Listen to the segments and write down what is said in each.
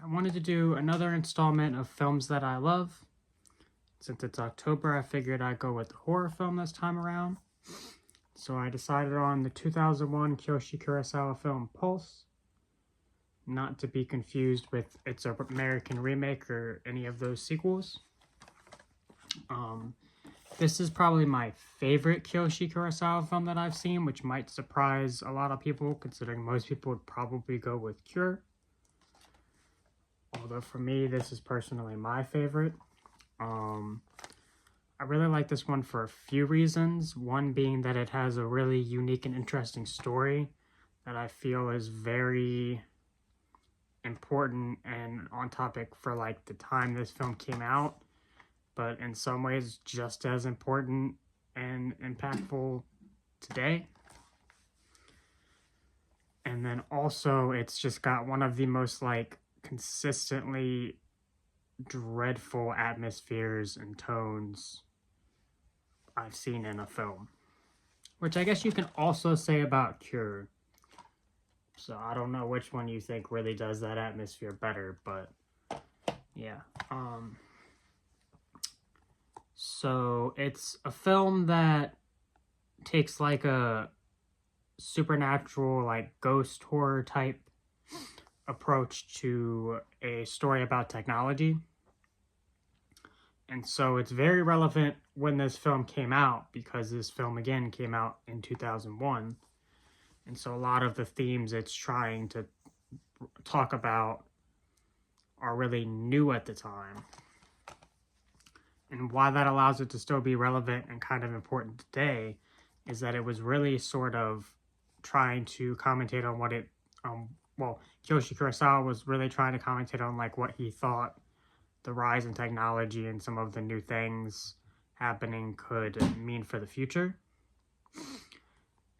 I wanted to do another installment of films that I love. Since it's October, I figured I'd go with the horror film this time around. So I decided on the 2001 Kiyoshi Kurosawa film Pulse, not to be confused with its American remake or any of those sequels. This is probably my favorite Kiyoshi Kurosawa film that I've seen, which might surprise a lot of people, considering most people would probably go with Cure. Although for me, this is personally my favorite. I really like this one for a few reasons. One being that it has a really unique and interesting story that I feel is very important and on topic for like the time this film came out, but in some ways just as important and impactful today. And then also it's just got one of the most like consistently dreadful atmospheres and tones I've seen in a film, which I guess you can also say about Cure. So I don't know which one you think really does that atmosphere better, but yeah. So it's a film that takes like a supernatural, like ghost horror type approach to a story about technology. And so it's very relevant when this film came out, because this film again came out in 2001. And so a lot of the themes it's trying to talk about are really new at the time. And why that allows it to still be relevant and kind of important today is that it was really sort of trying to commentate on what it, Kiyoshi Kurosawa was really trying to commentate on like what he thought the rise in technology and some of the new things happening could mean for the future.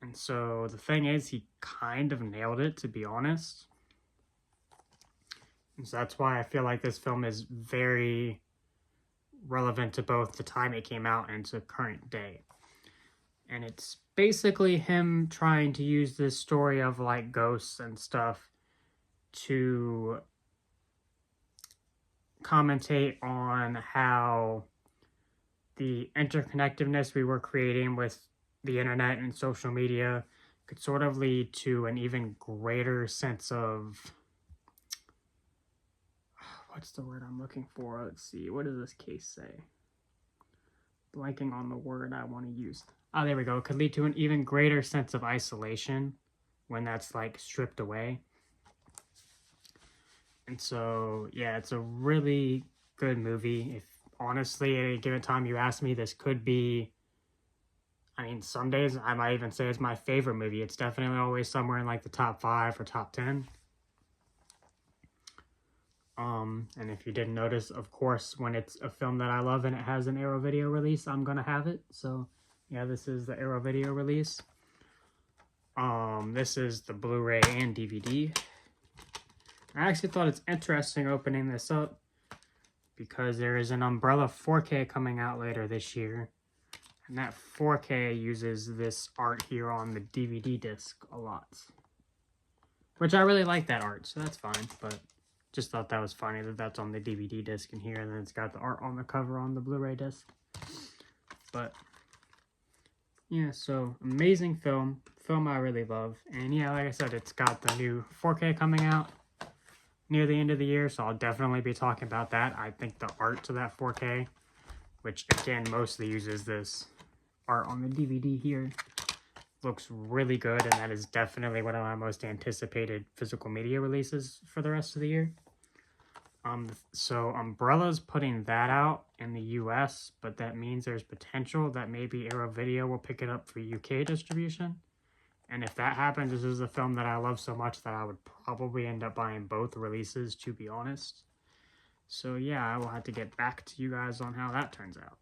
And so the thing is, he kind of nailed it, to be honest. And so that's why I feel like this film is very relevant to both the time it came out and to current day. And it's basically him trying to use this story of like ghosts and stuff to commentate on how the interconnectedness we were creating with the internet and social media could sort of lead to an even greater sense of, what's the word I'm looking for? Let's see, what does this case say? Blanking on the word I want to use. Oh, there we go. It could lead to an even greater sense of isolation when that's like stripped away. And so, yeah, it's a really good movie. If honestly, at a given time you ask me, this could be, I mean, some days I might even say it's my favorite movie. It's definitely always somewhere in like the top 5 or top 10. And if you didn't notice, of course, when it's a film that I love and it has an Arrow Video release, I'm gonna have it. So yeah, this is the Arrow Video release. This is the Blu-ray and DVD. I actually thought it's interesting opening this up because there is an Umbrella 4K coming out later this year. And that 4K uses this art here on the DVD disc a lot. Which I really like that art, so that's fine. But just thought that was funny that that's on the DVD disc in here, and then it's got the art on the cover on the Blu-ray disc. But yeah, so amazing film I really love. And yeah, like I said, it's got the new 4K coming out near the end of the year, so I'll definitely be talking about that. I think the art to that 4K, which again mostly uses this art on the DVD here, looks really good, and that is definitely one of my most anticipated physical media releases for the rest of the year. So Umbrella's putting that out in the US, but that means there's potential that maybe Arrow Video will pick it up for UK distribution. And if that happens, this is a film that I love so much that I would probably end up buying both releases, to be honest. So yeah, I will have to get back to you guys on how that turns out.